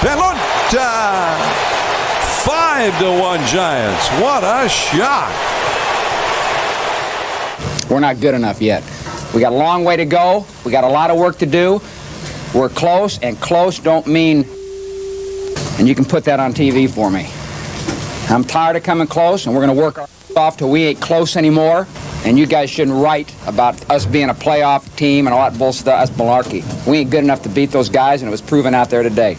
Pelota! 5-1 Giants. What a shot. We're not good enough yet. We got a long way to go. We got a lot of work to do. We're close, and close don't mean, and you can put that on TV for me. I'm tired of coming close, and we're going to work off till we ain't close anymore. And you guys shouldn't write about us being a playoff team and all that bullshit. That's malarkey. We ain't good enough to beat those guys, and it was proven out there today.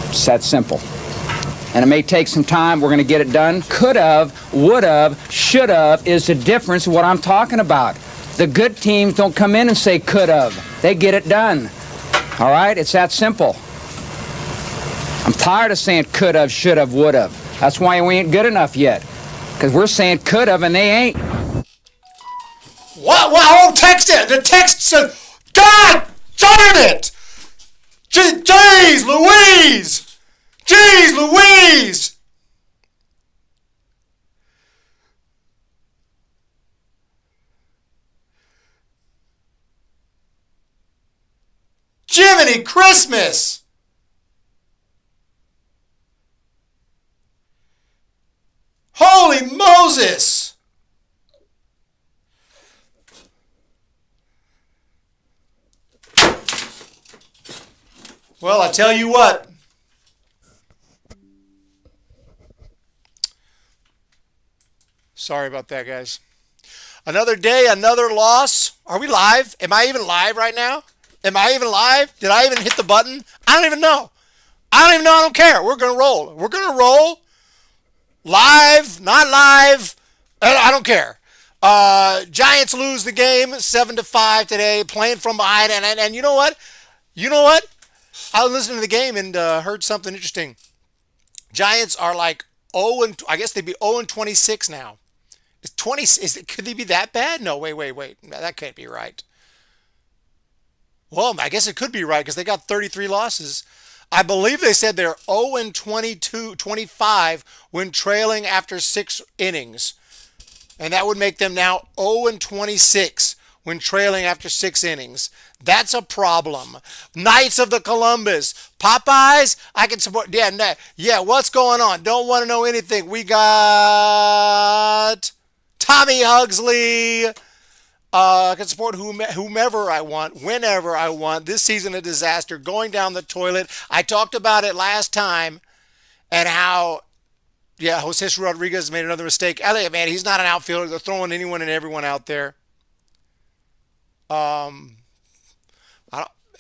It's that simple. And it may take some time. We're going to get it done. Could have, would have, should have is the difference of what I'm talking about. The good teams don't come in and say could have. They get it done. All right? It's that simple. I'm tired of saying could have, should have, would have. That's why we ain't good enough yet. Because we're saying could have and they ain't. What? Oh, text it. The text said, God darn it! Jeez Louise! Jeez Louise! Jiminy Christmas! Holy Moses! Well, I tell you what. Sorry about that, guys. Another day, another loss. Are we live? Am I even live right now? Am I even live? Did I even hit the button? I don't even know. I don't care. We're going to roll. We're going to roll. Live, not live. I don't care. Giants lose the game 7-5 today, playing from behind. And you know what? I was listening to the game and heard something interesting. Giants are like 0 and I guess they'd be 0 and 26 now. Could they be that bad? No, wait. That can't be right. Well, I guess it could be right because they got 33 losses. I believe they said they're 0 and 25 when trailing after 6 innings. And that would make them now 0 and 26 when trailing after 6 innings. That's a problem. Knights of the Columbus. Popeyes, I can support. Yeah, what's going on? Don't want to know anything. We got Tommy Hugsley. I can support whomever I want, whenever I want. This season a disaster, going down the toilet. I talked about it last time and how, Jose Rodriguez made another mistake. Elliott, man, he's not an outfielder. They're throwing anyone and everyone out there.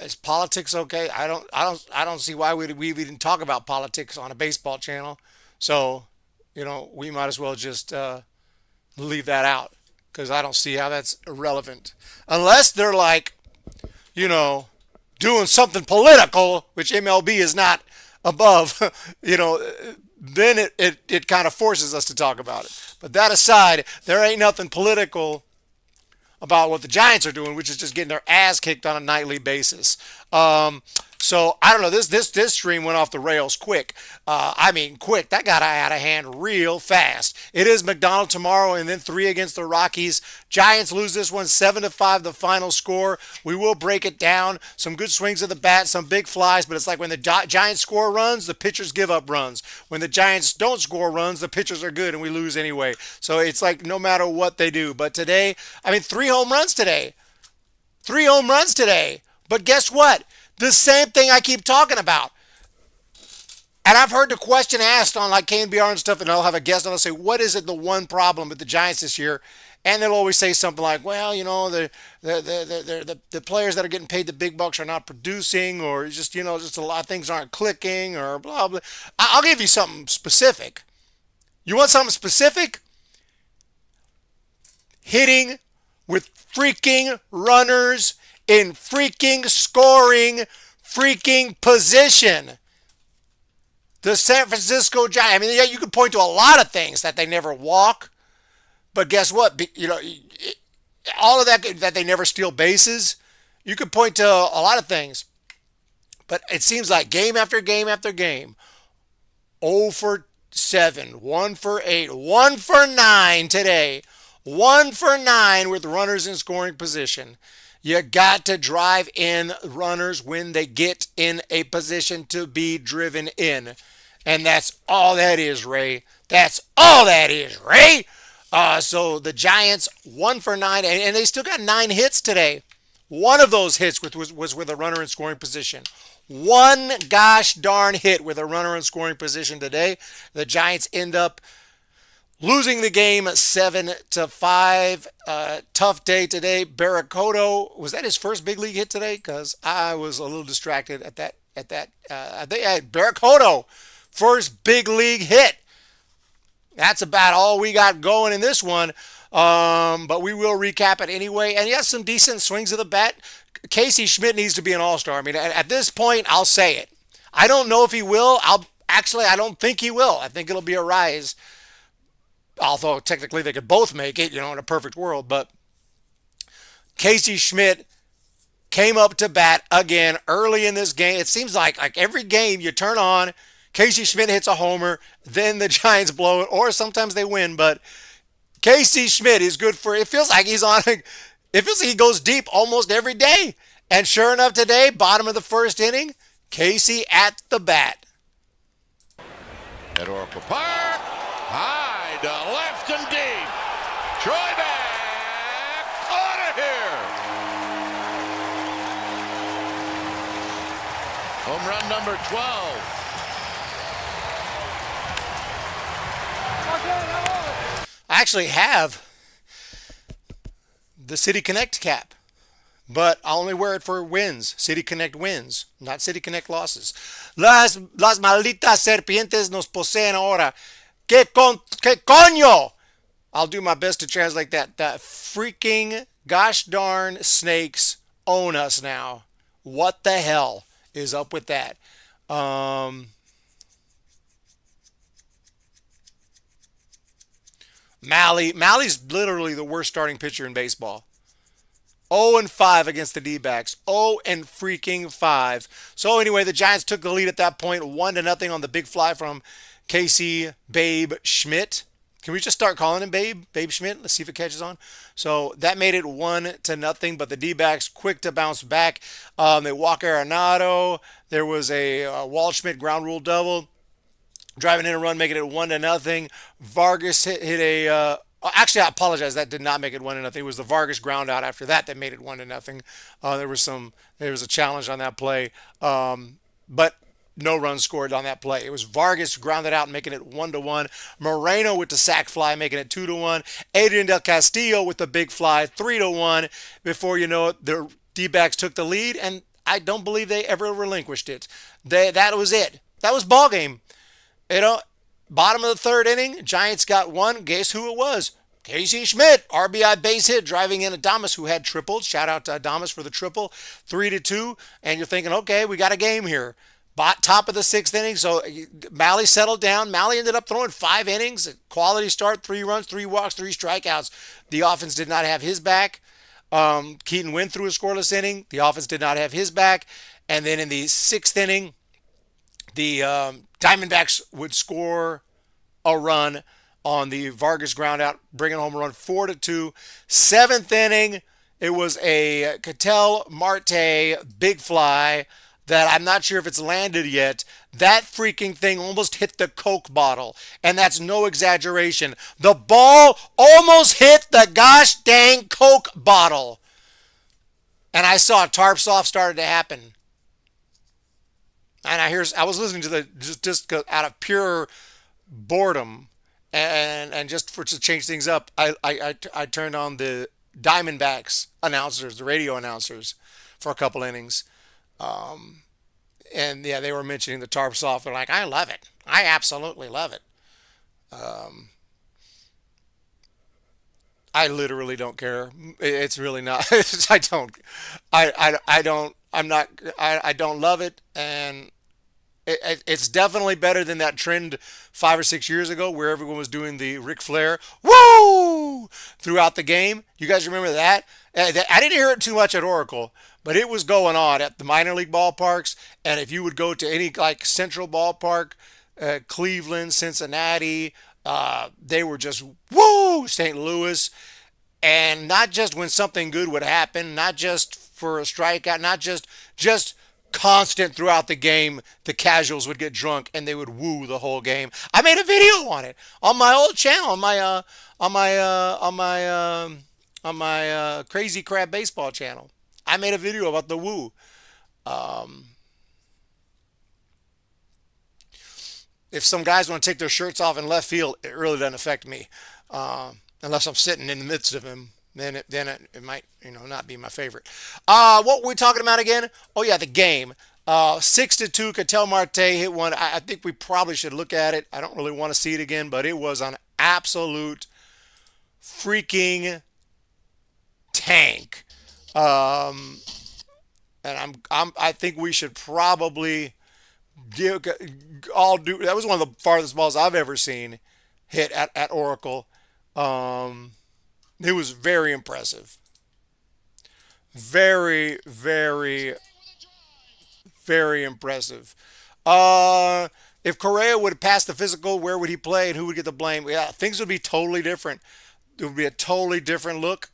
Is politics okay? I don't see why we even talk about politics on a baseball channel. So, we might as well just leave that out because I don't see how that's irrelevant. Unless they're like, doing something political, which MLB is not above, then it kind of forces us to talk about it. But that aside, there ain't nothing political about what the Giants are doing, which is just getting their ass kicked on a nightly basis. So I don't know. This stream went off the rails quick. Quick. That got out of hand real fast. It is McDonald tomorrow, and then 3 against the Rockies. Giants lose this one 7-5. The final score. We will break it down. Some good swings of the bat, some big flies, but it's like when the Giants score runs, the pitchers give up runs. When the Giants don't score runs, the pitchers are good, and we lose anyway. So it's like no matter what they do. But today, 3 home runs today. 3 home runs today. But guess what? The same thing I keep talking about. And I've heard the question asked on like KNBR and stuff, and I'll have a guest and I'll say, what is it the one problem with the Giants this year? And they'll always say something like, well, the players that are getting paid the big bucks are not producing, or just a lot of things aren't clicking, or blah, blah. I'll give you something specific. You want something specific? Hitting with freaking runners in freaking scoring freaking position. The San Francisco Giants, you could point to a lot of things that they never walk, but guess what? All of that they never steal bases. You could point to a lot of things, but it seems like game after game after game, 0 for 7, 1 for 8, 1 for 9 today, 1 for 9 with runners in scoring position. You got to drive in runners when they get in a position to be driven in. And that's all that is, Ray. That's all that is, Ray. So the Giants 1 for 9, and they still got 9 hits today. One of those hits was with a runner in scoring position. One gosh darn hit with a runner in scoring position today. The Giants end up losing the game 7-5. Tough day today. Barracoto, was that his first big league hit today? Because I was a little distracted at that. I think Barracoto, first big league hit. That's about all we got going in this one. But we will recap it anyway. And yes, some decent swings of the bat. Casey Schmidt needs to be an all-star. I mean, at this point, I'll say it. I don't know if he will. I don't think he will. I think it'll be a rise. Although technically they could both make it, in a perfect world. But Casey Schmidt came up to bat again early in this game. It seems like every game you turn on, Casey Schmidt hits a homer, then the Giants blow it, or sometimes they win. But Casey Schmidt is good for, it feels like he goes deep almost every day. And sure enough today, bottom of the first inning, Casey at the bat. At Oracle Park, high to left and deep. Troy back, out of here. Home run number 12. I actually have the City Connect cap, but I only wear it for wins. City Connect wins, not City Connect losses. Las malditas serpientes nos poseen ahora. ¿Qué coño? I'll do my best to translate that. The freaking gosh darn snakes own us now. What the hell is up with that? Mally's literally the worst starting pitcher in baseball. 0-5 against the Dbacks. 0-5. So anyway, the Giants took the lead at that point, 1-0 on the big fly from Casey Babe Schmidt. Can we just start calling him Babe Schmidt? Let's see if it catches on. So that made it 1-0, but the D-backs quick to bounce back. They walk Arenado. There was a Waldschmidt ground rule double, driving in a run, making it 1-0. Vargas hit a. Actually, I apologize. That did not make it 1-0. It was the Vargas ground out after that made it 1-0. There was a challenge on that play, but no runs scored on that play. It was Vargas grounded out, making it 1-1. Moreno with the sac fly, making it 2-1. Adrian Del Castillo with the big fly, 3-1. Before you know it, the D-backs took the lead, and I don't believe they ever relinquished it. That was it. That was ball game. Bottom of the third inning, Giants got one. Guess who it was? Casey Schmidt, RBI base hit, driving in Adames, who had tripled. Shout out to Adames for the triple, 3-2. And you're thinking, okay, we got a game here. Top of the sixth inning, so Malley settled down. Malley ended up throwing 5 innings, quality start, 3 runs, 3 walks, 3 strikeouts. The offense did not have his back. Keaton Wynn threw a scoreless inning. The offense did not have his back. And then in the 6th inning, the Diamondbacks would score a run on the Vargas ground out, bringing home a run, 4-2. 7th inning, it was a Ketel Marte big fly that I'm not sure if it's landed yet. That freaking thing almost hit the Coke bottle, and that's no exaggeration. The ball almost hit the gosh dang Coke bottle. And I saw tarps off started to happen. And I was listening to just out of pure boredom and just to change things up, I turned on the Diamondbacks announcers, the radio announcers, for a couple innings. And yeah, they were mentioning the tarps off. They're like, I love it. I absolutely love it. I literally don't care. It's really not. I don't love it. And it's definitely better than that trend 5 or 6 years ago where everyone was doing the Ric Flair woo throughout the game. You guys remember that? I didn't hear it too much at Oracle, but it was going on at the minor league ballparks. And if you would go to any like Central Ballpark, Cleveland, Cincinnati, they were just woo. St. Louis. And not just when something good would happen, not just for a strikeout, not just constant throughout the game. The casuals would get drunk and they would woo the whole game. I made a video on it on my old channel, on my Crazy Crab Baseball channel. I made a video about the woo. If some guys want to take their shirts off in left field, it really doesn't affect me. Unless I'm sitting in the midst of him, then it might not be my favorite. What were we talking about again? Oh yeah, the game. 6-2. Ketel Marte hit one. I think we probably should look at it. I don't really want to see it again, but it was an absolute freaking tank. And I think we should probably that was one of the farthest balls I've ever seen hit at Oracle. It was very impressive. Very, very, very impressive. If Correa would have passed the physical, where would he play and who would get the blame? Yeah, things would be totally different. It would be a totally different look,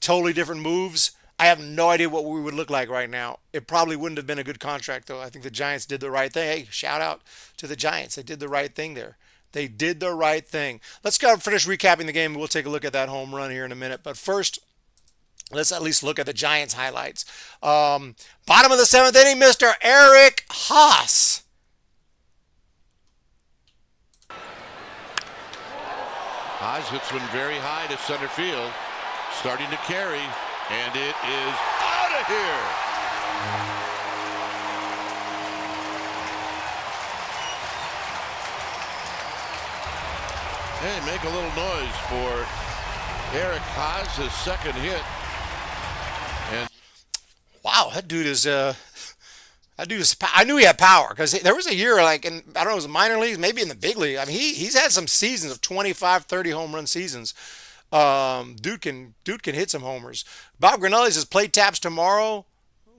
totally different moves. I have no idea what we would look like right now. It probably wouldn't have been a good contract, though. I think the Giants did the right thing. Hey, shout out to the Giants. They did the right thing there. They did the right thing. Let's go finish recapping the game, and we'll take a look at that home run here in a minute. But first, let's at least look at the Giants highlights. Bottom of the seventh inning, Mr. Eric Haas. Haas hits one very high to center field. Starting to carry, and it is out of here. Hey, make a little noise for Eric Haas, his second hit. And wow, that dude is I knew he had power because there was a year like I don't know, it was minor leagues, maybe in the big league. I mean, he's had some seasons of 25, 30 home run seasons. Dude can hit some homers. Bob Granelli says play taps tomorrow.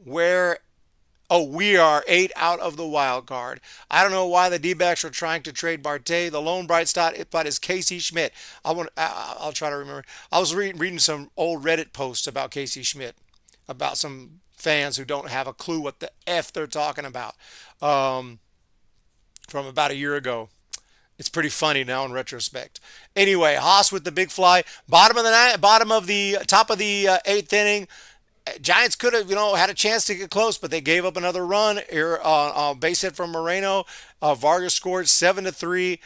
We are 8 out of the wild card. I don't know why the D-backs are trying to trade Marte. The lone bright spot is Casey Schmidt. I'll try to remember. I was reading some old Reddit posts about Casey Schmidt, about some fans who don't have a clue what the F they're talking about, from about a year ago. It's pretty funny now in retrospect. Anyway, Haas with the big fly. Top of the eighth inning. Giants could have, had a chance to get close, but they gave up another run here on base hit from Moreno. Vargas scored 7-3,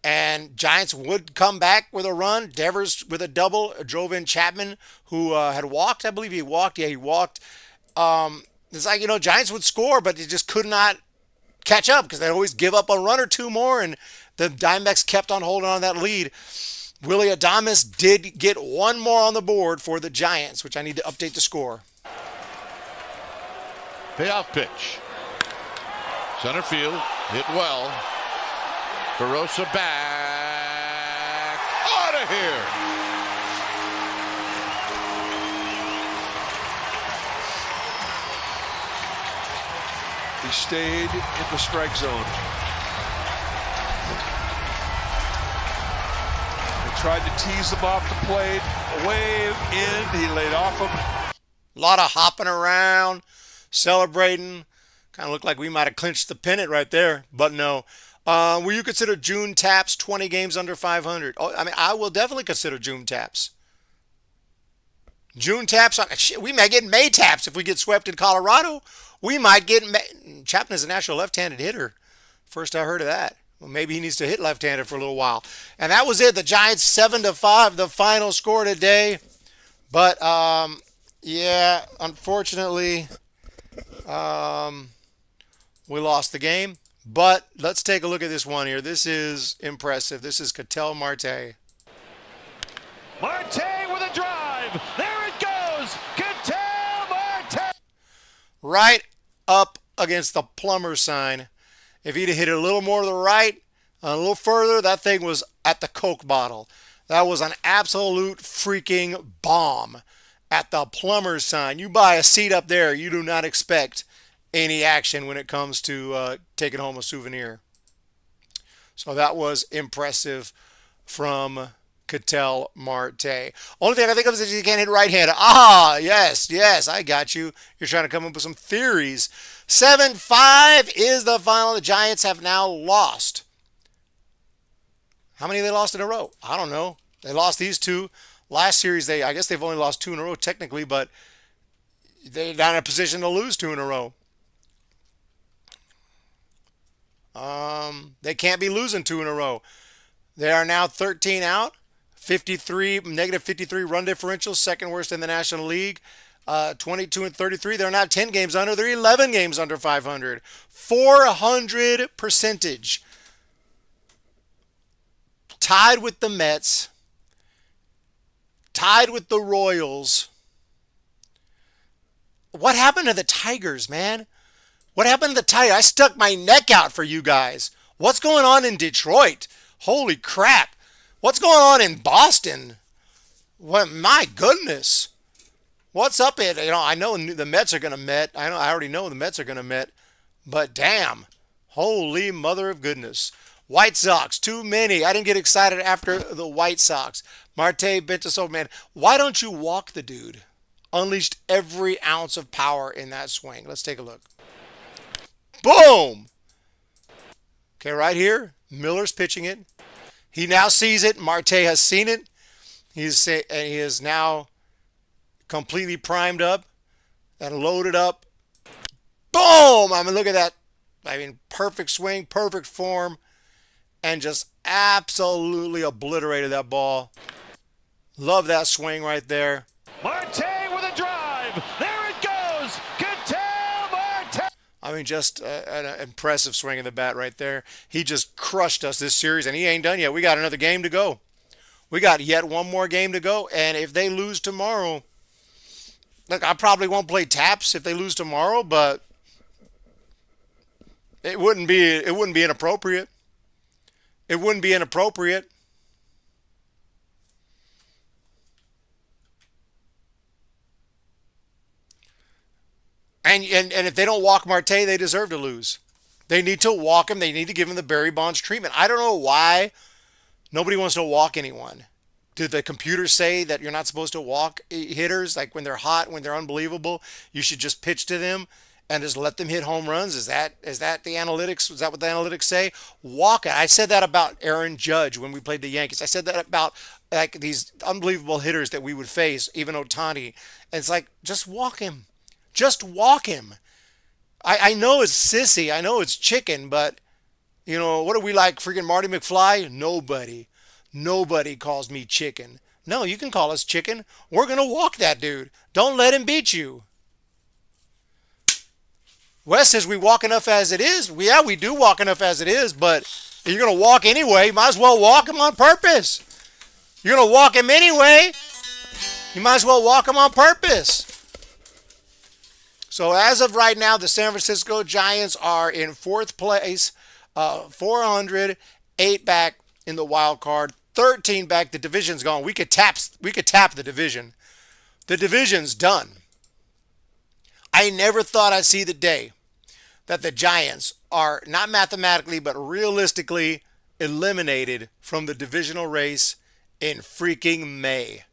and Giants would come back with a run. Devers with a double drove in Chapman, who had walked. I believe he walked. Yeah, he walked. It's like, Giants would score, but they just could not catch up because they always give up a run or two more, and the Diamondbacks kept on holding on that lead. Willy Adames did get one more on the board for the Giants, which I need to update the score. payoff pitch. Center field, hit well. Barossa back. Out of here. He stayed in the strike zone. They tried to tease him off the plate. Away in, he laid off him. A lot of hopping around, celebrating. Kind of looked like we might have clinched the pennant right there, but no. Will you consider June Taps 20 games under 500? Oh, I mean, I will definitely consider June Taps. June Taps, we might get May Taps if we get swept in Colorado. We might get Chapman is a natural left-handed hitter. First I heard of that. Well, maybe he needs to hit left-handed for a little while. And that was it. The Giants 7-5, the final score today. But yeah, unfortunately, we lost the game. But let's take a look at this one here. This is impressive. This is Ketel Marte. Marte with a drive. There it goes. Ketel Marte. Right up against the plumber sign. If he'd have hit it a little more to the right, a little further, that thing was at the Coke bottle. That was an absolute freaking bomb at the plumber's sign. You buy a seat up there, you do not expect any action when it comes to taking home a souvenir. So that was impressive from Ketel Marte. Only thing I think of is that he can't hit right-handed. Ah, yes, I got you. You're trying to come up with some theories. 7-5 is the final. The Giants have now lost. How many have they lost in a row? I don't know. They lost these two. Last series, I guess they've only lost 2 in a row technically, but they're not in a position to lose 2 in a row. They can't be losing 2 in a row. They are now 13 out, negative 53 run differential, second worst in the National League. 22-33. They're not 10 games under. They're 11 games under 500. 400 percentage. Tied with the Mets. Tied with the Royals. What happened to the Tigers, man? What happened to the Tigers? I stuck my neck out for you guys. What's going on in Detroit? Holy crap. What's going on in Boston? What, my goodness. What's up in, I know the Mets are going to Met. I already know the Mets are going to Met. But damn. Holy mother of goodness. White Sox, too many. I didn't get excited after the White Sox. Marte bent us over, man. Why don't you walk the dude? Unleashed every ounce of power in that swing. Let's take a look. Boom! Okay, right here, Miller's pitching it. He now sees it. Marte has seen it. He is now completely primed up and loaded up. Boom! I mean, look at that. I mean, perfect swing, perfect form, and just absolutely obliterated that ball. Love that swing right there. Marte with a drive. There it goes. Ketel Marte. I mean, just an impressive swing of the bat right there. He just crushed us this series, and he ain't done yet. We got another game to go. We got yet one more game to go, and if they lose tomorrow, look, I probably won't play taps if they lose tomorrow, but it wouldn't be inappropriate. It wouldn't be inappropriate. And if they don't walk Marte, they deserve to lose. They need to walk him. They need to give him the Barry Bonds treatment. I don't know why nobody wants to walk anyone. Did the computers say that you're not supposed to walk hitters? Like when they're hot, when they're unbelievable, you should just pitch to them and just let them hit home runs? Is that the analytics? Is that what the analytics say? Walk it. I said that about Aaron Judge when we played the Yankees. I said that about like these unbelievable hitters that we would face, even Ohtani. And it's like, just walk him. Just walk him. I know it's sissy. I know it's chicken, but, what are we like, freaking Marty McFly? Nobody calls me chicken. No, you can call us chicken. We're going to walk that dude. Don't let him beat you. Wes says we walk enough as it is. Yeah, we do walk enough as it is, but if you're going to walk anyway, you might as well walk him on purpose. You're going to walk him anyway. You might as well walk him on purpose. So as of right now, the San Francisco Giants are in 4th place, 400, 8 back in the wild card, 13 back. The division's gone. We could tap the division. The division's done. I never thought I'd see the day that the Giants are not mathematically but realistically eliminated from the divisional race in freaking May.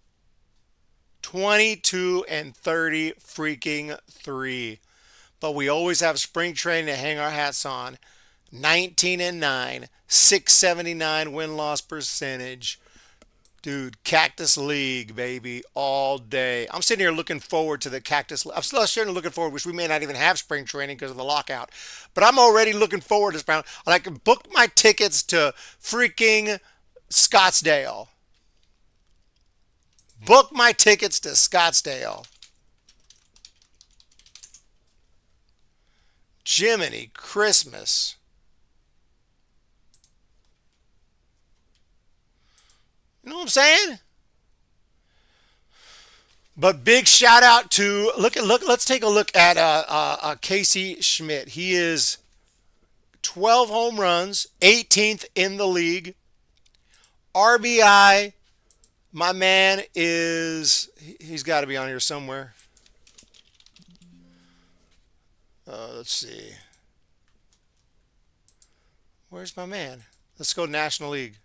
22-30 freaking 3. But we always have spring training to hang our hats on. 19-9, 679 win-loss percentage. Dude, Cactus League, baby, all day. I'm sitting here looking forward to the Cactus League. I'm still sitting here looking forward, which we may not even have spring training because of the lockout. But I'm already looking forward to spring. I can book my tickets to freaking Scottsdale. Book my tickets to Scottsdale. Jiminy Christmas. You know what I'm saying? But big shout out to let's take a look at Casey Schmidt. He is 12 home runs, 18th in the league. RBI, my man he's got to be on here somewhere. Let's see. Where's my man? Let's go National League.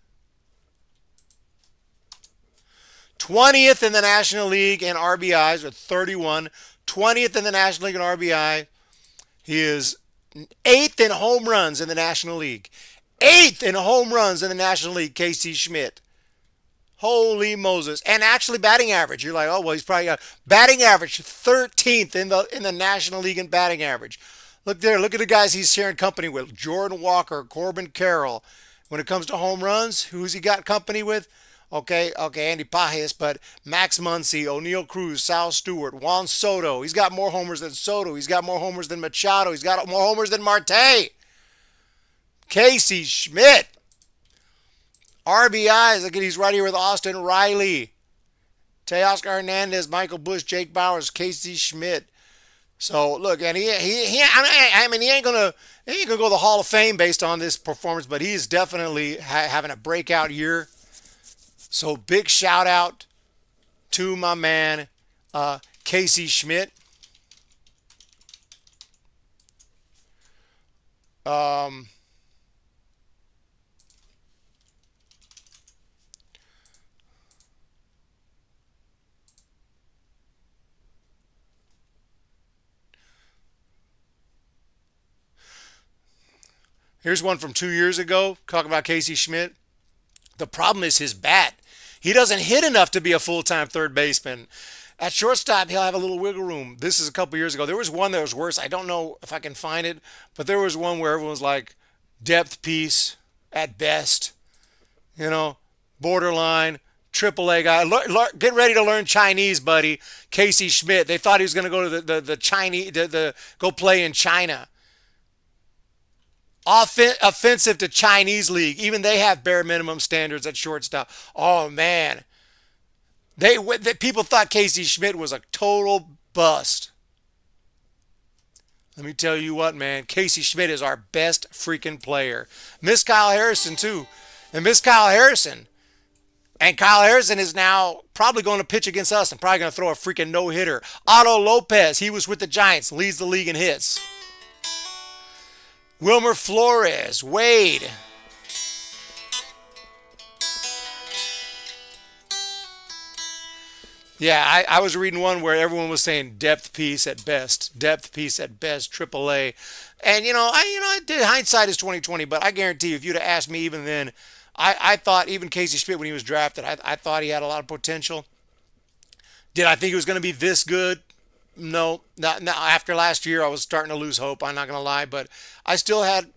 20th in the National League in RBIs with 31. 20th in the National League in RBI. He is 8th in home runs in the National League. 8th in home runs in the National League, Casey Schmidt. Holy Moses. And actually batting average. You're like, oh, well, he's probably got batting average 13th in the National League in batting average. Look there. Look at the guys he's sharing company with. Jordan Walker, Corbin Carroll. When it comes to home runs, who's he got company with? Okay, Andy Pajes, but Max Muncy, O'Neal Cruz, Sal Stewart, Juan Soto. He's got more homers than Soto. He's got more homers than Machado. He's got more homers than Marte. Casey Schmidt. RBIs, look at he's right here with Austin Riley. Teoscar Hernandez, Michael Busch, Jake Bowers, Casey Schmidt. So look, and he ain't gonna go to the Hall of Fame based on this performance, but he's definitely having a breakout year. So big shout out to my man Casey Schmidt. Here's one from 2 years ago, talking about Casey Schmidt. The problem is his bat. He doesn't hit enough to be a full-time third baseman. At shortstop, he'll have a little wiggle room. This is a couple years ago. There was one that was worse. I don't know if I can find it, but there was one where everyone was like, depth piece at best. You know, borderline, AAA guy. Get ready to learn Chinese, buddy. Casey Schmidt. They thought he was going to go to the Chinese, go play in China. Offensive to Chinese league. Even they have bare minimum standards at shortstop. Oh, man. People thought Casey Schmidt was a total bust. Let me tell you what, man. Casey Schmidt is our best freaking player. Miss Kyle Harrison, too. And Kyle Harrison is now probably going to pitch against us and probably going to throw a freaking no-hitter. Otto Lopez, he was with the Giants, leads the league in hits. Wilmer Flores, Wade. Yeah, I was reading one where everyone was saying depth piece at best, AAA. And hindsight is 2020, but I guarantee you, if you'd have asked me even then, I thought even Casey Schmidt when he was drafted, I thought he had a lot of potential. Did I think he was going to be this good? No, not after last year. I was starting to lose hope. I'm not going to lie, but I still had,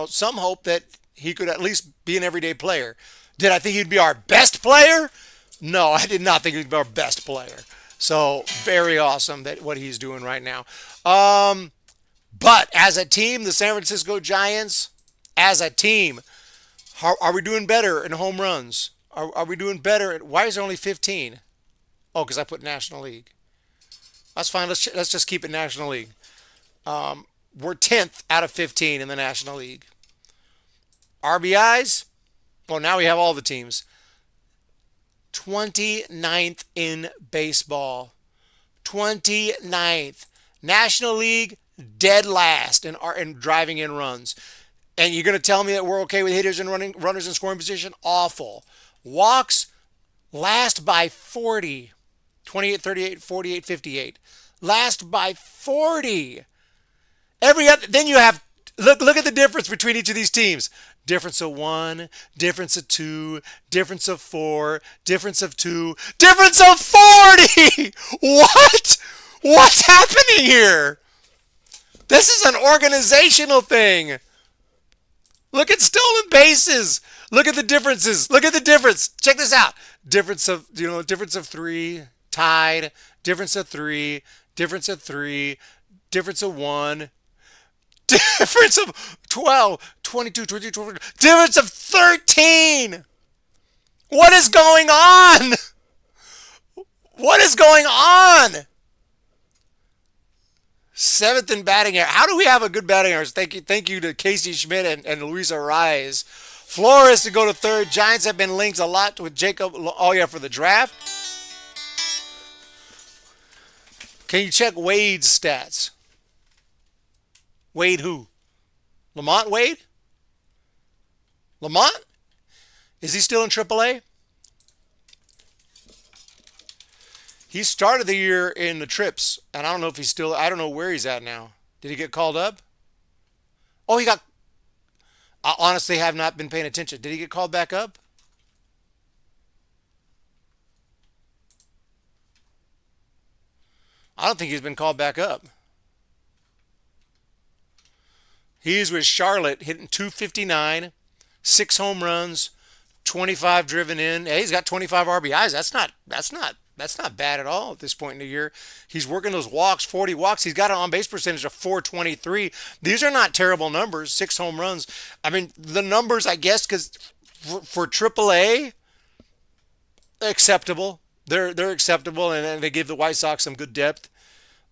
some hope that he could at least be an everyday player. Did I think he'd be our best player? No, I did not think he'd be our best player. So very awesome that what he's doing right now. But as a team, the San Francisco Giants, as a team, are we doing better in home runs? Are we doing better? Why is there only 15? Oh, because I put National League. That's fine. Let's just keep it National League. We're 10th out of 15 in the National League. RBIs? Well, now we have all the teams. 29th in baseball. 29th. National League, dead last in driving in runs. And you're going to tell me that we're okay with hitters and runners in scoring position? Awful. Walks, last by 40. 28, 38, 48, 58. Last by 40. Then you have, look at the difference between each of these teams. Difference of 1, difference of 2, difference of 4, difference of 2, difference of 40. What? What's happening here? This is an organizational thing. Look at stolen bases. Look at the differences. Look at the difference. Check this out. Difference of 3, tied. Difference of 3, difference of 3, difference of 1. Difference of 12, 22, 23, 24. Difference of 13. What is going on? What is going on? 7th in batting average. How do we have a good batting average? Thank you to Casey Schmidt and Luis Arraez. Flores to go to 3rd. Giants have been linked a lot with Jacob. Oh, yeah, for the draft. Can you check Wade's stats? Wade who? Lamont Wade? Lamont? Is he still in AAA? He started the year in the trips, and I don't know if he's still. I don't know where he's at now. Did he get called up? Oh, he got. I honestly have not been paying attention. Did he get called back up? I don't think he's been called back up. He's with Charlotte, hitting 259, 6 home runs, 25 driven in. Hey, he's got 25 RBIs. That's not bad at all at this point in the year. He's working those walks, 40 walks. He's got an on-base percentage of 423. These are not terrible numbers, 6 home runs. I mean, the numbers, I guess, because for AAA, acceptable. They're acceptable, and they give the White Sox some good depth.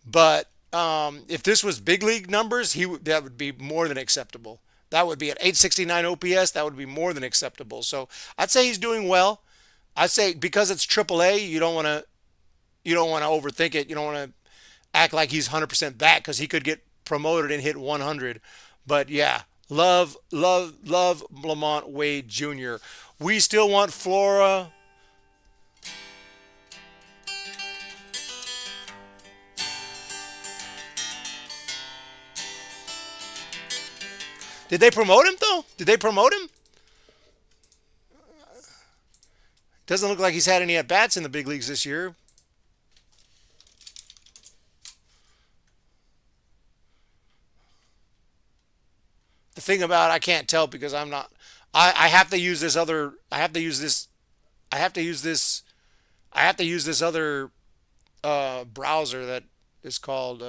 But if this was big league numbers, that would be more than acceptable. That would be at 869 OPS. That would be more than acceptable. So I'd say he's doing well. I'd say because it's AAA, you don't want to overthink it. You don't want to act like he's 100% back because he could get promoted and hit 100. But yeah, love Lamont Wade Jr. We still want Flora. Did they promote him, though? Did they promote him? Doesn't look like he's had any at-bats in the big leagues this year. The thing about I can't tell because I'm not. I have to use this other. I have to use this other browser that is called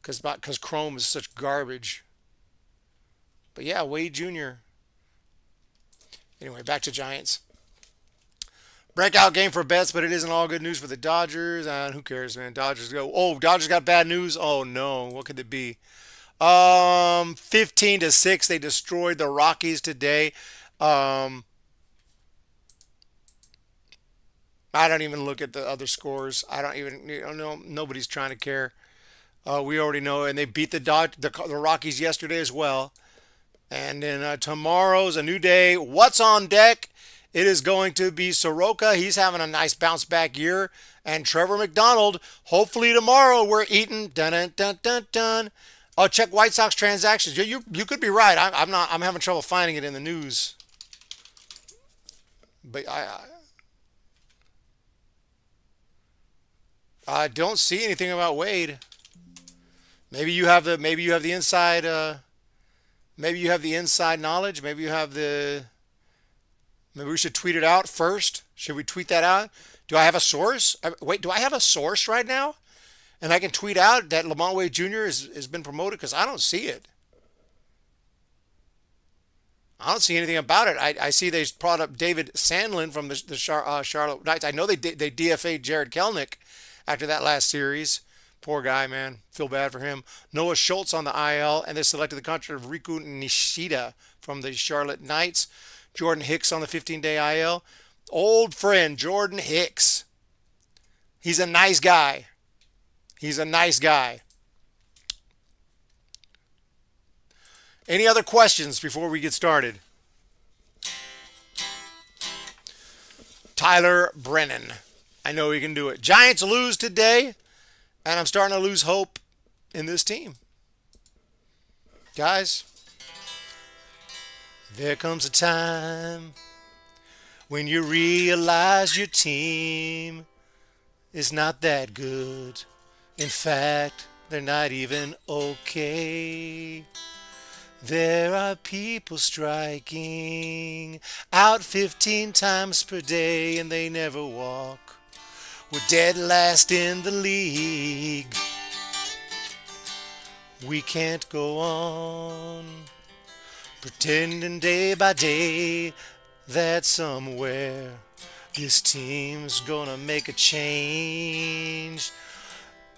because Chrome is such garbage. But yeah, Wade Jr. Anyway, back to Giants. Breakout game for bets, but it isn't all good news for the Dodgers. And who cares, man? Dodgers go. Oh, Dodgers got bad news. Oh no, what could it be? 15-6. They destroyed the Rockies today. I don't even look at the other scores. I don't even know. Nobody's trying to care. We already know, and they beat the Rockies yesterday as well. And then tomorrow's a new day. What's on deck? It is going to be Soroka. He's having a nice bounce back year. And Trevor McDonald. Hopefully tomorrow we're eating. Dun dun dun dun dun. Oh, check White Sox transactions. You could be right. I'm not. I'm having trouble finding it in the news. But I don't see anything about Wade. Maybe you have the inside. Maybe you have the inside knowledge. Maybe we should tweet it out first. Should we tweet that out? Do I have a source? Wait, do I have a source right now? And I can tweet out that Lamont Wade Jr. has been promoted because I don't see it. I don't see anything about it. I see they brought up David Sandlin from the Charlotte Knights. I know they DFA'd Jared Kelenic after that last series. Poor guy, man. Feel bad for him. Noah Schultz on the IL, and they selected the contract of Riku Nishida from the Charlotte Knights. Jordan Hicks on the 15-day IL. Old friend Jordan Hicks. He's a nice guy. Any other questions before we get started? Tyler Brennan. I know he can do it. Giants lose today. And I'm starting to lose hope in this team. Guys, there comes a time when you realize your team is not that good. In fact, they're not even okay. There are people striking out 15 times per day and they never walk. We're dead last in the league. We can't go on pretending day by day that somewhere this team's gonna make a change.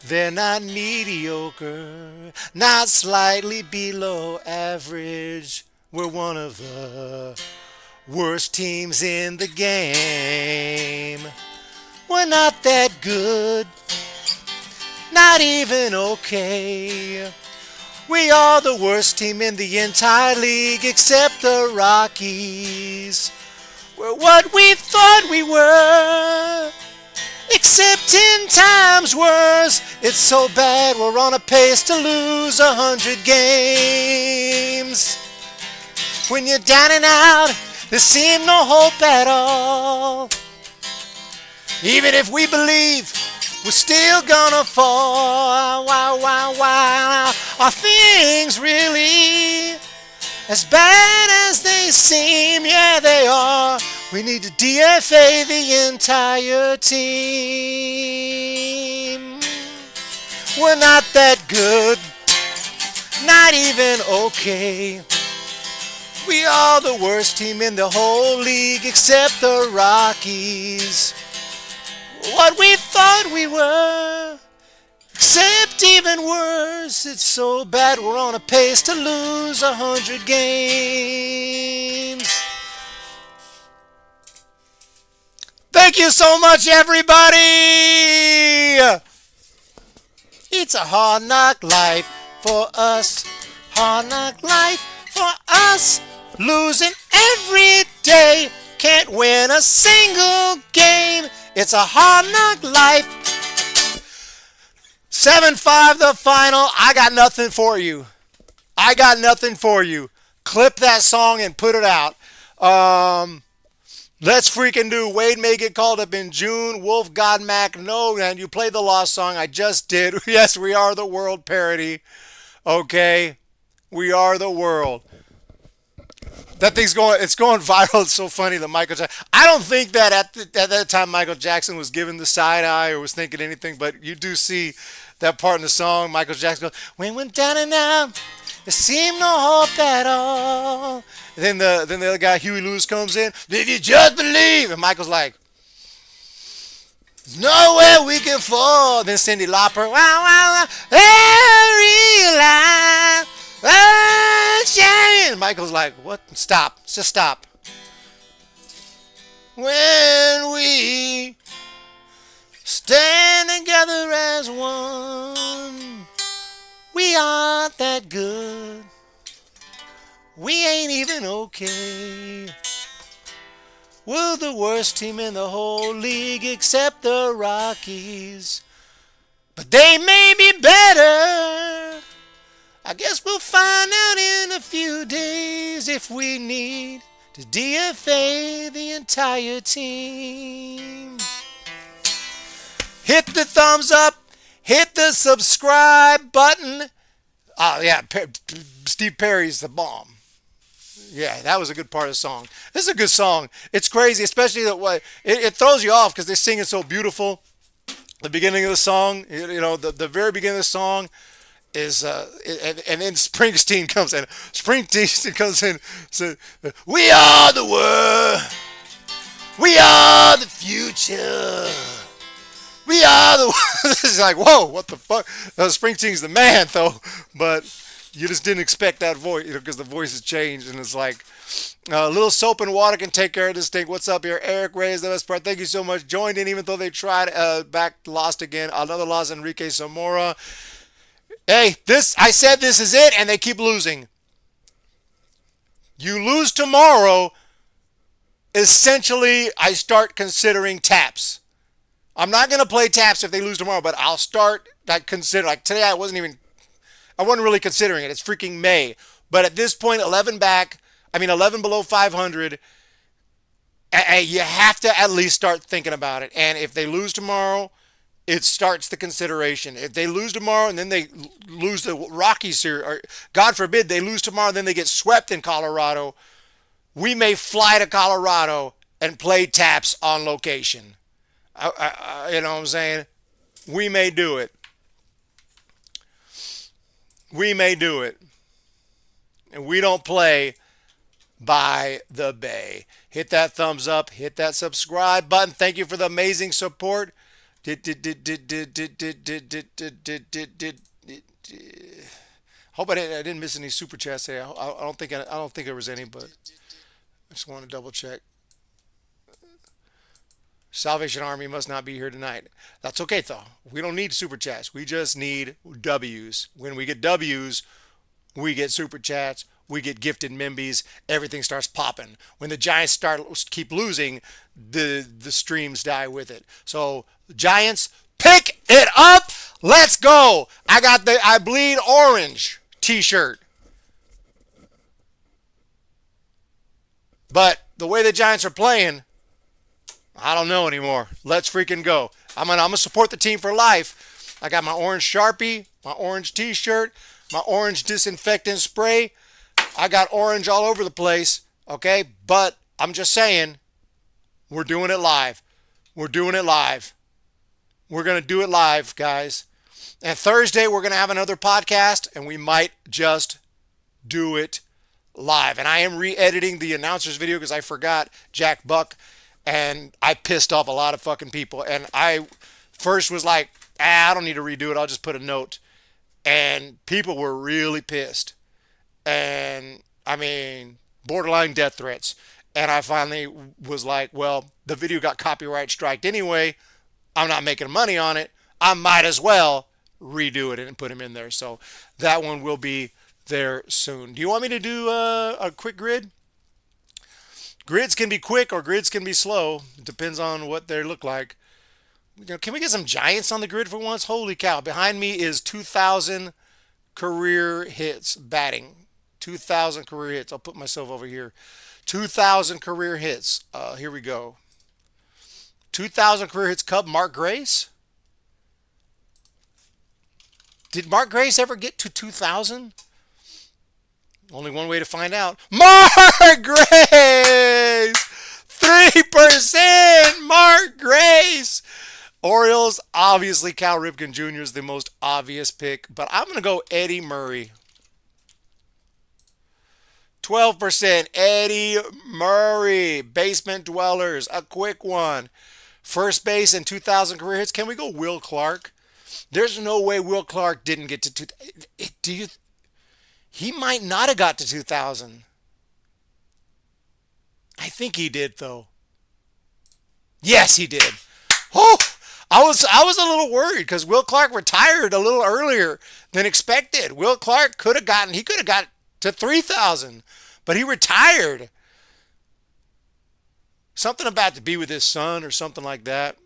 They're not mediocre, not slightly below average. We're one of the worst teams in the game. We're not that good, not even okay. We are the worst team in the entire league except the Rockies. We're what we thought we were, except 10 times worse. It's so bad we're on a pace to lose 100 games. When you're down and out, there seems no hope at all. Even if we believe we're still gonna fall, are things really as bad as they seem? Yeah, they are. We need to DFA the entire team. We're not that good, not even okay. We are the worst team in the whole league except the Rockies. What we thought we were, except even worse. It's so bad we're on a pace to lose 100 games. Thank you so much, everybody. It's a hard knock life for us. Hard knock life for us. Losing every day. Can't win a single game. It's a hard knock life. 7-5 the final. I got nothing for you. I got nothing for you. Clip that song and put it out. Let's freaking do. Wade may get called up in June. Wolf God Mac. No, man. You played the lost song. I just did. Yes, we are the world parody. Okay. We are the world. That thing's going, it's going viral. It's so funny that Michael Jackson, I don't think that at that time Michael Jackson was given the side eye or was thinking anything, but you do see that part in the song. Michael Jackson goes, when we're down and out, there seemed no hope at all. And then the other guy, Huey Lewis, comes in, if you just believe. And Michael's like, there's nowhere we can fall. Then Cyndi Lauper, I realize. And Michael's like, what? Stop. Just stop. When we stand together as one, we aren't that good. We ain't even okay. We're the worst team in the whole league except the Rockies. But they may be better. I guess we'll find out in a few days if we need to DFA the entire team. Hit the thumbs up. Hit the subscribe button. Oh, yeah. Steve Perry's the bomb. Yeah, that was a good part of the song. This is a good song. It's crazy, especially the way it throws you off because they sing it so beautiful. The beginning of the song, the very beginning of the song is and then Springsteen comes in. Springsteen comes in and says, we are the world. We are the future. We are the It's like, whoa, what the fuck? Springsteen's the man, though. But you just didn't expect that voice, because the voice has changed. And it's like, a little soap and water can take care of this thing. What's up here? Eric Ray is the best part. Thank you so much. Joined in even though they tried. Lost again. Another loss, Enrique Zamora. Hey, I said this is it, and they keep losing. You lose tomorrow, essentially, I start considering taps. I'm not going to play taps if they lose tomorrow, but I'll start like today I wasn't really considering it. It's freaking May. But at this point, 11 below 500, you have to at least start thinking about it. And if they lose tomorrow, it starts the consideration. If they lose tomorrow and then they lose the Rockies series, or God forbid they lose tomorrow and then they get swept in Colorado, we may fly to Colorado and play taps on location. You know what I'm saying? We may do it. We may do it. And we don't play by the bay. Hit that thumbs up. Hit that subscribe button. Thank you for the amazing support. Hope I didn't miss any super chats today. I don't think there was any, but I just want to double check. Salvation Army must not be here tonight. That's okay though. We don't need super chats. We just need W's. When we get W's, we get super chats. We get gifted Mimbies. Everything starts popping. When the Giants keep losing, the streams die with it. So Giants, pick it up. Let's go. I got the I Bleed Orange t-shirt. But the way the Giants are playing, I don't know anymore. Let's freaking go. I'm gonna support the team for life. I got my orange Sharpie, my orange t-shirt, my orange disinfectant spray. I got orange all over the place, okay? But I'm just saying, we're doing it live. We're doing it live. We're going to do it live, guys. And Thursday, we're going to have another podcast, and we might just do it live. And I am re-editing the announcer's video because I forgot Jack Buck, and I pissed off a lot of fucking people. And I first was like, I don't need to redo it. I'll just put a note. And people were really pissed. And, I mean, borderline death threats. And I finally was like, well, the video got copyright striked anyway. I'm not making money on it. I might as well redo it and put him in there. So that one will be there soon. Do you want me to do a quick grid? Grids can be quick or grids can be slow. It depends on what they look like. You know, can we get some Giants on the grid for once? Holy cow. Behind me is 2,000 career hits batting. 2,000 career hits. I'll put myself over here. 2,000 career hits. Here we go. 2,000 career hits Cub Mark Grace. Did Mark Grace ever get to 2,000? Only one way to find out. Mark Grace! 3% Mark Grace! Orioles, obviously Cal Ripken Jr. is the most obvious pick, but I'm going to go Eddie Murray. 12% Eddie Murray. Basement Dwellers, a quick one. First base and 2,000 career hits. Can we go Will Clark? There's no way Will Clark didn't get to 2,000. He might not have got to 2,000. I think he did, though. Yes, he did. Oh, I was a little worried because Will Clark retired a little earlier than expected. Will Clark could have got to 3,000, but he retired. Something about to be with his son or something like that.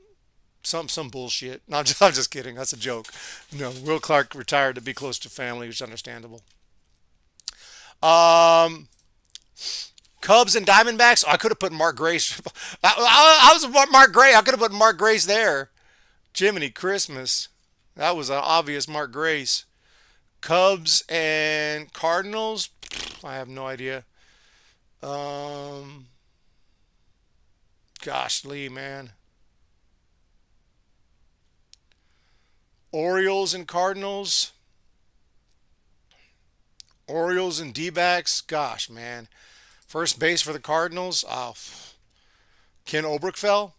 Some bullshit. No, I'm just kidding. That's a joke. No, Will Clark retired to be close to family, which is understandable. Cubs and Diamondbacks. Oh, I could have put Mark Grace. I was Mark Grace. I could have put Mark Grace there. Jiminy Christmas. That was an obvious Mark Grace. Cubs and Cardinals. I have no idea. Gosh, Lee, man. Orioles and Cardinals. Orioles and Dbacks. Gosh, man. First base for the Cardinals. Oh, Ken Oberkfell.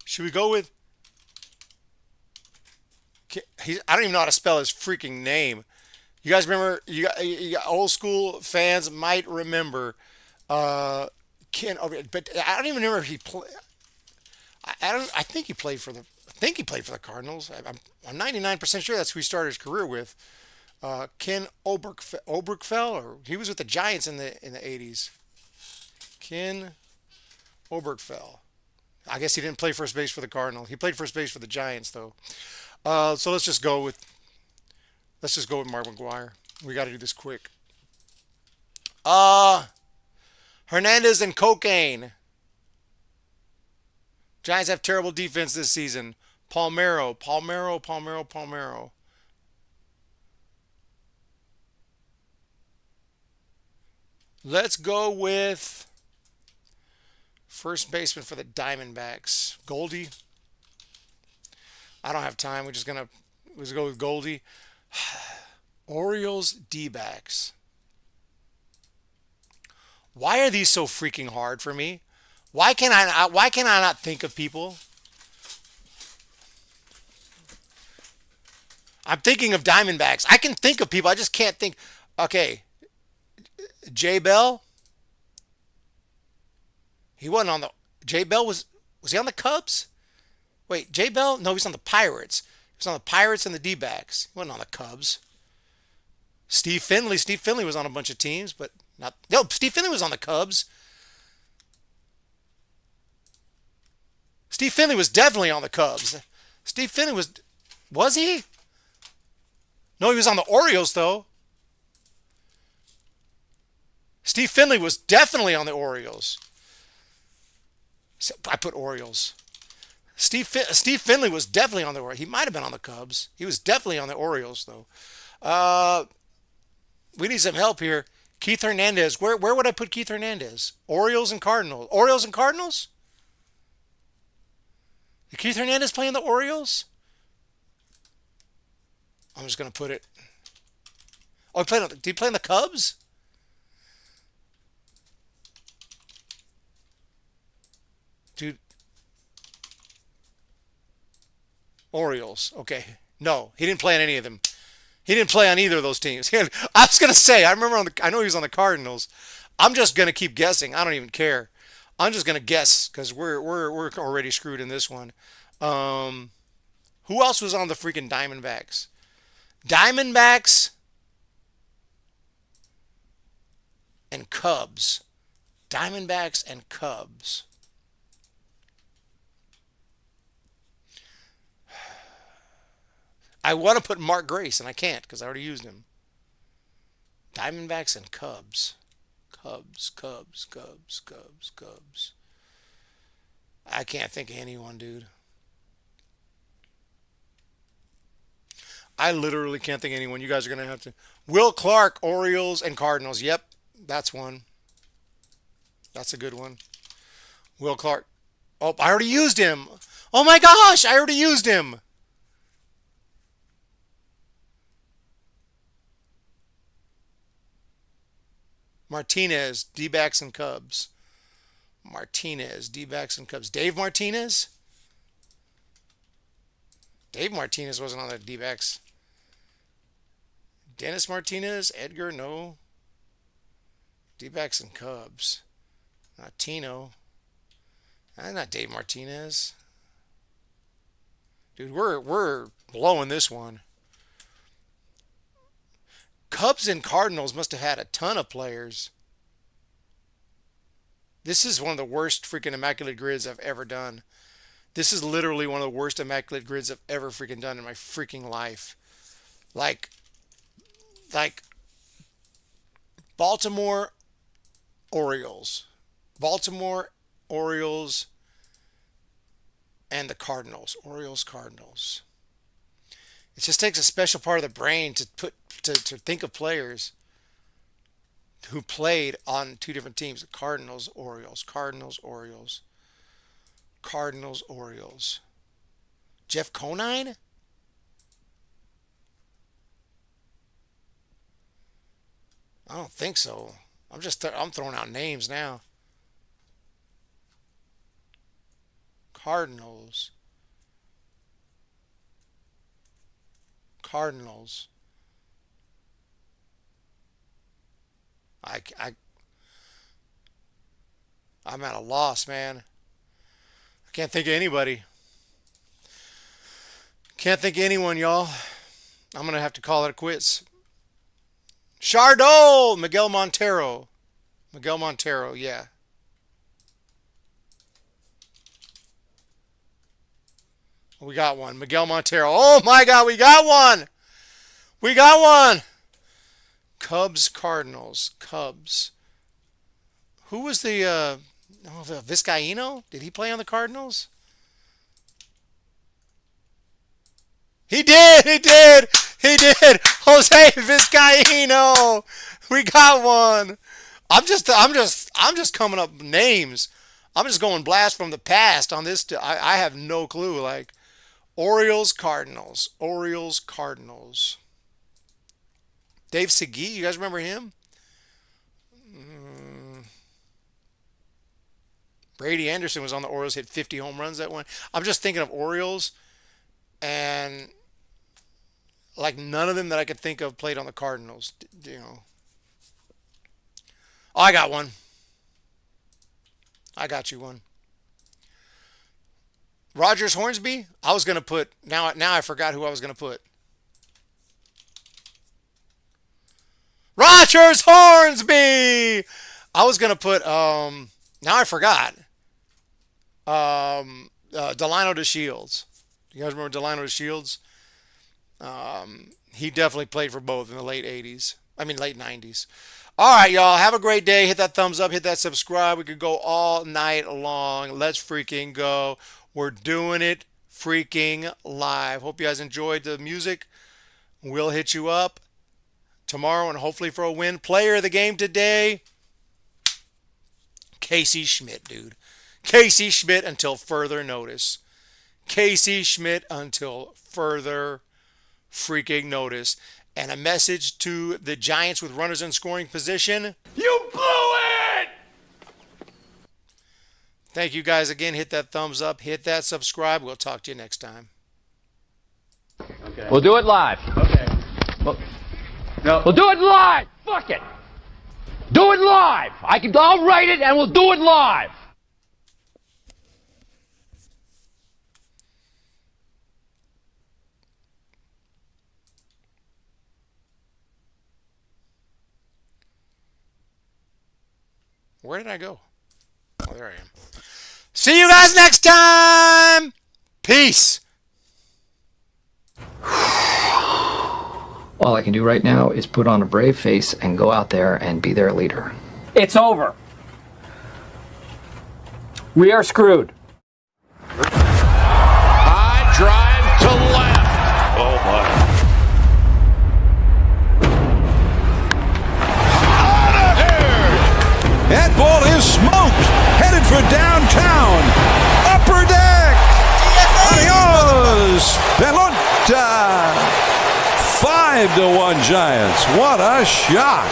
Should we go with... I don't even know how to spell his freaking name. You guys remember... You old school fans might remember... Ken, but I don't even remember if he played. I think he played for the. I think he played for the Cardinals. I'm 99% sure that's who he started his career with. Ken Oberkfell, or he was with the Giants in the 80s. Ken Oberkfell. I guess he didn't play first base for the Cardinals. He played first base for the Giants though. So let's just go with Mark McGwire. We got to do this quick. Hernandez and Cocaine. Giants have terrible defense this season. Palmeiro. Let's go with first baseman for the Diamondbacks. Goldie. I don't have time. Let's go with Goldie. Orioles, Dbacks. Why are these so freaking hard for me? Why can I not think of people? I'm thinking of Diamondbacks. I can think of people. I just can't think. Okay. Jay Bell. He wasn't on the... Jay Bell was he on the Cubs? Wait, Jay Bell? No, he's on the Pirates. He was on the Pirates and the D-backs. He wasn't on the Cubs. Steve Finley. Steve Finley was on a bunch of teams, but not... No, Steve Finley was on the Cubs. Steve Finley was definitely on the Cubs. Steve Finley was he? No, he was on the Orioles, though. Steve Finley was definitely on the Orioles. I put Orioles. Steve Finley was definitely on the Orioles. He might have been on the Cubs. He was definitely on the Orioles, though. We need some help here. Keith Hernandez. Where would I put Keith Hernandez? Orioles and Cardinals. Orioles and Cardinals? Did Keith Hernandez play in the Orioles? I'm just going to put it. Oh, did he play in the Cubs? Dude. Orioles. Okay. No, he didn't play on any of them. He didn't play on either of those teams. I was going to say, I know he was on the Cardinals. I'm just going to keep guessing. I don't even care. I'm just going to guess because we're already screwed in this one. Who else was on the freaking Diamondbacks? Diamondbacks and Cubs. Diamondbacks and Cubs. I want to put Mark Grace, and I can't because I already used him. Diamondbacks and Cubs. Cubs. I can't think of anyone, dude. I literally can't think of anyone. You guys are going to have to. Will Clark, Orioles, and Cardinals. Yep, that's one. That's a good one. Will Clark. Oh, I already used him. Oh my gosh, I already used him. Martinez, Dbacks and Cubs. Martinez, Dbacks and Cubs. Dave Martinez? Dave Martinez wasn't on the Dbacks. Dennis Martinez, Edgar, no. Dbacks and Cubs. Not Tino. That's not Dave Martinez. Dude, we're blowing this one. Cubs and Cardinals must have had a ton of players. This is one of the worst freaking immaculate grids I've ever done. This is literally one of the worst immaculate grids I've ever freaking done in my freaking life. Like Baltimore Orioles. Baltimore Orioles and the Cardinals. Orioles, Cardinals. It just takes a special part of the brain to think of players who played on two different teams. Cardinals, Orioles. Cardinals, Orioles. Cardinals, Orioles. Jeff Conine? I don't think so. I'm throwing out names now. Cardinals. Cardinals. I'm at a loss, man. I can't think of anybody. Can't think of anyone, y'all. I'm going to have to call it quits. Chardot! Miguel Montero. Miguel Montero, yeah. We got one. Miguel Montero. Oh my God, we got one! We got one! Cubs, Cardinals. Cubs. Who was the Vizcaíno? Did he play on the Cardinals? He did! Jose Vizcaíno! We got one! I'm just coming up with names. I'm just going blast from the past on this. I have no clue. Like, Orioles, Cardinals. Orioles, Cardinals. Dave Segui, you guys remember him? Brady Anderson was on the Orioles, hit 50 home runs that one. I'm just thinking of Orioles, and like none of them that I could think of played on the Cardinals. You know. Oh, I got one. I got you one. Rogers Hornsby. I was gonna put now I forgot who I was gonna put. Rogers Hornsby. I was gonna put now I forgot. Delino DeShields. You guys remember Delino DeShields? He definitely played for both in the late 90s. All right, y'all. Have a great day. Hit that thumbs up. Hit that subscribe. We could go all night long. Let's freaking go. We're doing it freaking live. Hope you guys enjoyed the music. We'll hit you up tomorrow and hopefully for a win. Player of the game today, Casey Schmidt, dude. Casey Schmidt until further notice. Casey Schmidt until further freaking notice. And a message to the Giants with runners in scoring position. You blew it! Thank you guys again. Hit that thumbs up. Hit that subscribe. We'll talk to you next time. Okay. We'll do it live. Okay. We'll do it live. Fuck it. Do it live. I'll write it and we'll do it live. Where did I go? Oh, there I am. See you guys next time. Peace. All I can do right now is put on a brave face and go out there and be their leader. It's over. We are screwed. High drive to left. Oh, my. Out of here. That ball is smoked, headed for downtown. Upper deck. Adios, pelota. 5-1 Giants. What a shot.